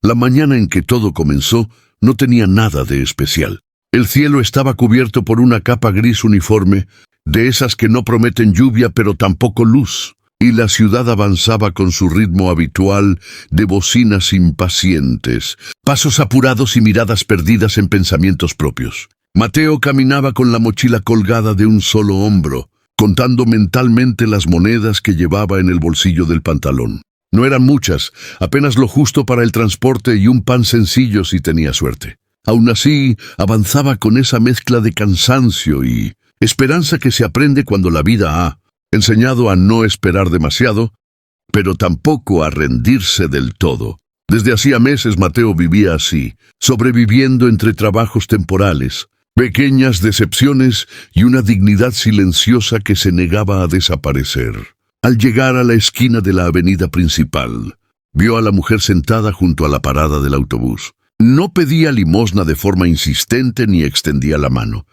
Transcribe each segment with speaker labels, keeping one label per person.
Speaker 1: La mañana en que todo comenzó no tenía nada de especial. El cielo estaba cubierto por una capa gris uniforme, de esas que no prometen lluvia pero tampoco luz, y la ciudad avanzaba con su ritmo habitual de bocinas impacientes, pasos apurados y miradas perdidas en pensamientos propios. Mateo caminaba con la mochila colgada de un solo hombro, contando mentalmente las monedas que llevaba en el bolsillo del pantalón. No eran muchas, apenas lo justo para el transporte y un pan sencillo si tenía suerte. Aún así, avanzaba con esa mezcla de cansancio y esperanza que se aprende cuando la vida ha enseñado a no esperar demasiado, pero tampoco a rendirse del todo. Desde hacía meses Mateo vivía así, sobreviviendo entre trabajos temporales, pequeñas decepciones y una dignidad silenciosa que se negaba a desaparecer. Al llegar a la esquina de la avenida principal, vio a la mujer sentada junto a la parada del autobús. No pedía limosna de forma insistente ni extendía la mano.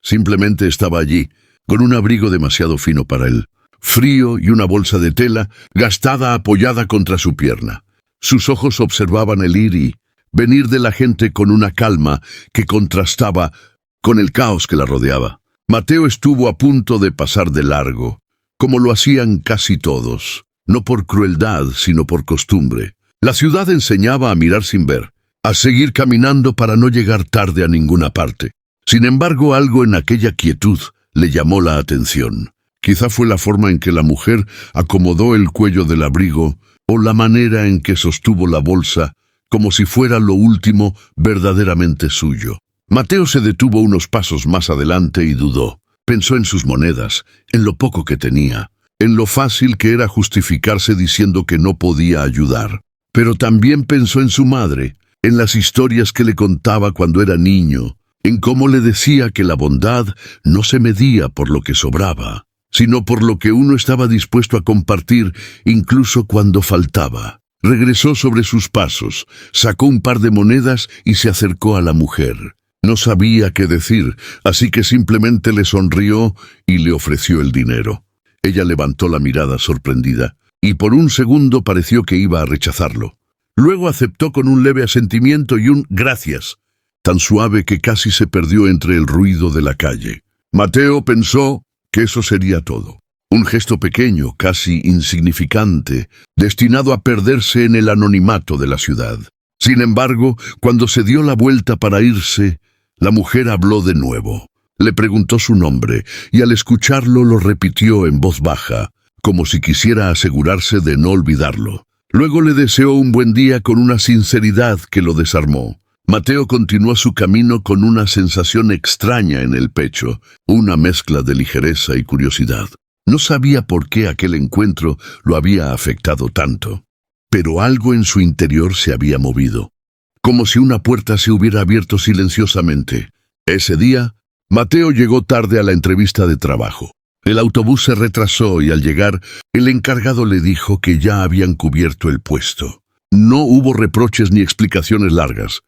Speaker 1: Simplemente estaba allí, con un abrigo demasiado fino para él, frío y una bolsa de tela gastada apoyada contra su pierna. Sus ojos observaban el ir y venir de la gente con una calma que contrastaba con el caos que la rodeaba. Mateo estuvo a punto de pasar de largo, como lo hacían casi todos, no por crueldad, sino por costumbre. La ciudad enseñaba a mirar sin ver, a seguir caminando para no llegar tarde a ninguna parte. Sin embargo, algo en aquella quietud le llamó la atención. Quizá fue la forma en que la mujer acomodó el cuello del abrigo o la manera en que sostuvo la bolsa, como si fuera lo último verdaderamente suyo. Mateo se detuvo unos pasos más adelante y dudó. Pensó en sus monedas, en lo poco que tenía, en lo fácil que era justificarse diciendo que no podía ayudar. Pero también pensó en su madre, en las historias que le contaba cuando era niño, en cómo le decía que la bondad no se medía por lo que sobraba, sino por lo que uno estaba dispuesto a compartir incluso cuando faltaba. Regresó sobre sus pasos, sacó un par de monedas y se acercó a la mujer. No sabía qué decir, así que simplemente le sonrió y le ofreció el dinero. Ella levantó la mirada sorprendida, y por un segundo pareció que iba a rechazarlo. Luego aceptó con un leve asentimiento y un gracias, tan suave que casi se perdió entre el ruido de la calle. Mateo pensó que eso sería todo. Un gesto pequeño, casi insignificante, destinado a perderse en el anonimato de la ciudad. Sin embargo, cuando se dio la vuelta para irse, la mujer habló de nuevo. Le preguntó su nombre, y al escucharlo lo repitió en voz baja, como si quisiera asegurarse de no olvidarlo. Luego le deseó un buen día con una sinceridad que lo desarmó. Mateo continuó su camino con una sensación extraña en el pecho, una mezcla de ligereza y curiosidad. No sabía por qué aquel encuentro lo había afectado tanto, pero algo en su interior se había movido, como si una puerta se hubiera abierto silenciosamente. Ese día, Mateo llegó tarde a la entrevista de trabajo. El autobús se retrasó y al llegar, el encargado le dijo que ya habían cubierto el puesto. No hubo reproches ni explicaciones largas,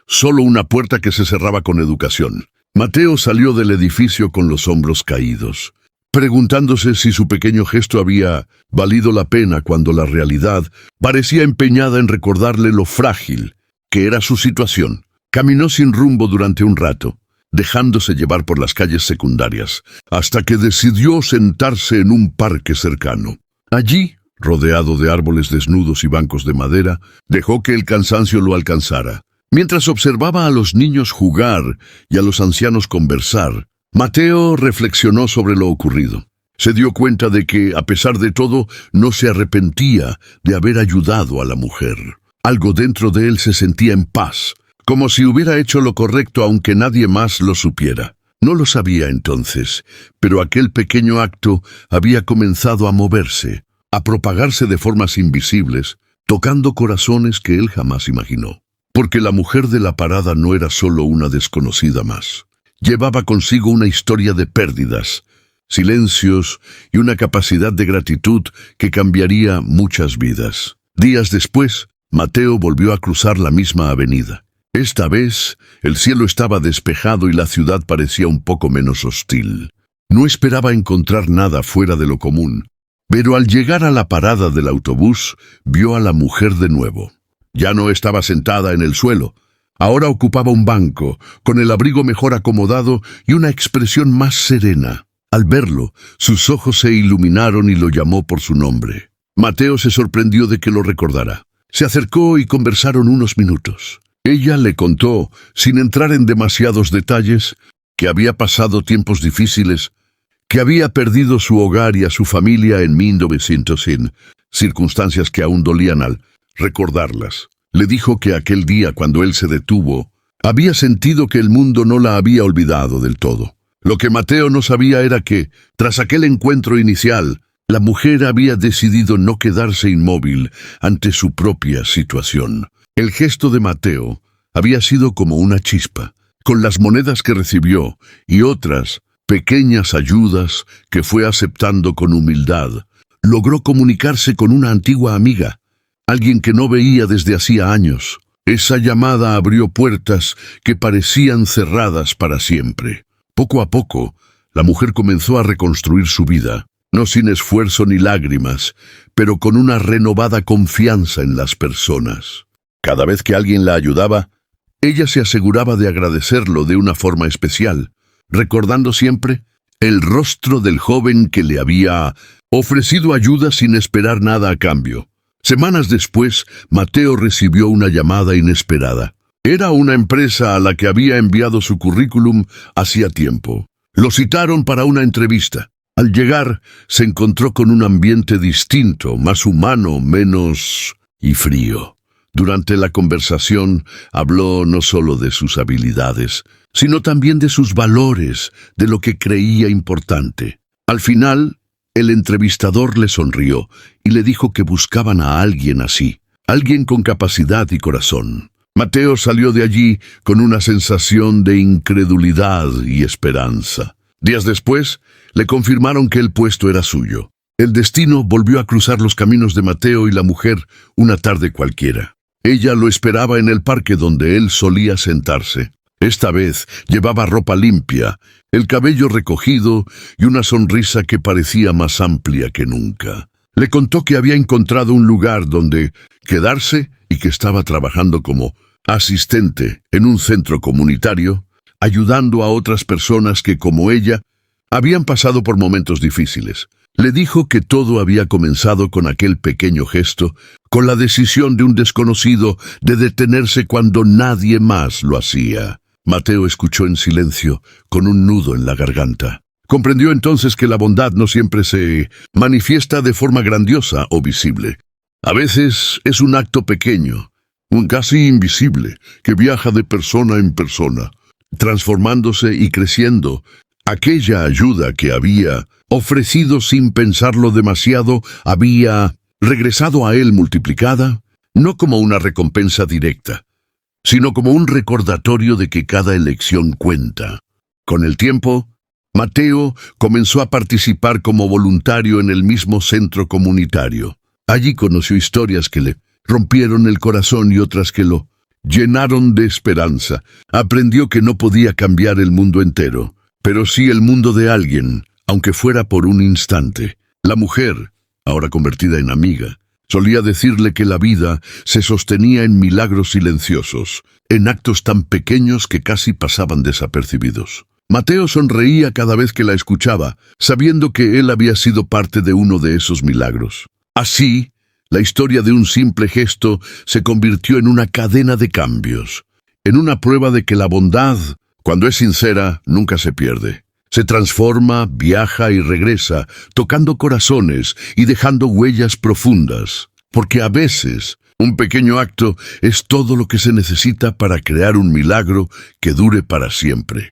Speaker 1: solo una puerta que se cerraba con educación. Mateo salió del edificio con los hombros caídos, preguntándose si su pequeño gesto había valido la pena cuando la realidad parecía empeñada en recordarle lo frágil que era su situación. Caminó sin rumbo durante un rato, dejándose llevar por las calles secundarias, hasta que decidió sentarse en un parque cercano. Allí, rodeado de árboles desnudos y bancos de madera, dejó que el cansancio lo alcanzara. Mientras observaba a los niños jugar y a los ancianos conversar, Mateo reflexionó sobre lo ocurrido. Se dio cuenta de que, a pesar de todo, no se arrepentía de haber ayudado a la mujer. Algo dentro de él se sentía en paz, como si hubiera hecho lo correcto aunque nadie más lo supiera. No lo sabía entonces, pero aquel pequeño acto había comenzado a moverse, a propagarse de formas invisibles, tocando corazones que él jamás imaginó. Porque la mujer de la parada no era solo una desconocida más. Llevaba consigo una historia de pérdidas, silencios y una capacidad de gratitud que cambiaría muchas vidas. Días después, Mateo volvió a cruzar la misma avenida. Esta vez, el cielo estaba despejado y la ciudad parecía un poco menos hostil. No esperaba encontrar nada fuera de lo común, pero al llegar a la parada del autobús, vio a la mujer de nuevo. Ya no estaba sentada en el suelo. Ahora ocupaba un banco, con el abrigo mejor acomodado y una expresión más serena. Al verlo, sus ojos se iluminaron y lo llamó por su nombre. Mateo se sorprendió de que lo recordara. Se acercó y conversaron unos minutos. Ella le contó, sin entrar en demasiados detalles, que había pasado tiempos difíciles, que había perdido su hogar y a su familia en 1900, circunstancias que aún dolían al recordarlas. Le dijo que aquel día, cuando él se detuvo, había sentido que el mundo no la había olvidado del todo. Lo que Mateo no sabía era que, tras aquel encuentro inicial, la mujer había decidido no quedarse inmóvil ante su propia situación. El gesto de Mateo había sido como una chispa. Con las monedas que recibió y otras pequeñas ayudas que fue aceptando con humildad, logró comunicarse con una antigua amiga, alguien que no veía desde hacía años. Esa llamada abrió puertas que parecían cerradas para siempre. Poco a poco, la mujer comenzó a reconstruir su vida, no sin esfuerzo ni lágrimas, pero con una renovada confianza en las personas. Cada vez que alguien la ayudaba, ella se aseguraba de agradecerlo de una forma especial, recordando siempre el rostro del joven que le había ofrecido ayuda sin esperar nada a cambio. Semanas después, Mateo recibió una llamada inesperada. Era una empresa a la que había enviado su currículum hacía tiempo. Lo citaron para una entrevista. Al llegar, se encontró con un ambiente distinto, más humano, menos frío. Durante la conversación, habló no solo de sus habilidades, sino también de sus valores, de lo que creía importante. Al final, el entrevistador le sonrió y le dijo que buscaban a alguien así, alguien con capacidad y corazón. Mateo salió de allí con una sensación de incredulidad y esperanza. Días después, le confirmaron que el puesto era suyo. El destino volvió a cruzar los caminos de Mateo y la mujer una tarde cualquiera. Ella lo esperaba en el parque donde él solía sentarse. Esta vez llevaba ropa limpia, el cabello recogido y una sonrisa que parecía más amplia que nunca. Le contó que había encontrado un lugar donde quedarse y que estaba trabajando como asistente en un centro comunitario, ayudando a otras personas que, como ella, habían pasado por momentos difíciles. Le dijo que todo había comenzado con aquel pequeño gesto, con la decisión de un desconocido de detenerse cuando nadie más lo hacía. Mateo escuchó en silencio, con un nudo en la garganta. Comprendió entonces que la bondad no siempre se manifiesta de forma grandiosa o visible. A veces es un acto pequeño, casi invisible, que viaja de persona en persona, transformándose y creciendo. Aquella ayuda que había ofrecido sin pensarlo demasiado había regresado a él multiplicada, no como una recompensa directa, sino como un recordatorio de que cada elección cuenta. Con el tiempo, Mateo comenzó a participar como voluntario en el mismo centro comunitario. Allí conoció historias que le rompieron el corazón y otras que lo llenaron de esperanza. Aprendió que no podía cambiar el mundo entero, pero sí el mundo de alguien, aunque fuera por un instante. La mujer, ahora convertida en amiga, solía decirle que la vida se sostenía en milagros silenciosos, en actos tan pequeños que casi pasaban desapercibidos. Mateo sonreía cada vez que la escuchaba, sabiendo que él había sido parte de uno de esos milagros. Así, la historia de un simple gesto se convirtió en una cadena de cambios, en una prueba de que la bondad, cuando es sincera, nunca se pierde. Se transforma, viaja y regresa, tocando corazones y dejando huellas profundas, porque a veces un pequeño acto es todo lo que se necesita para crear un milagro que dure para siempre.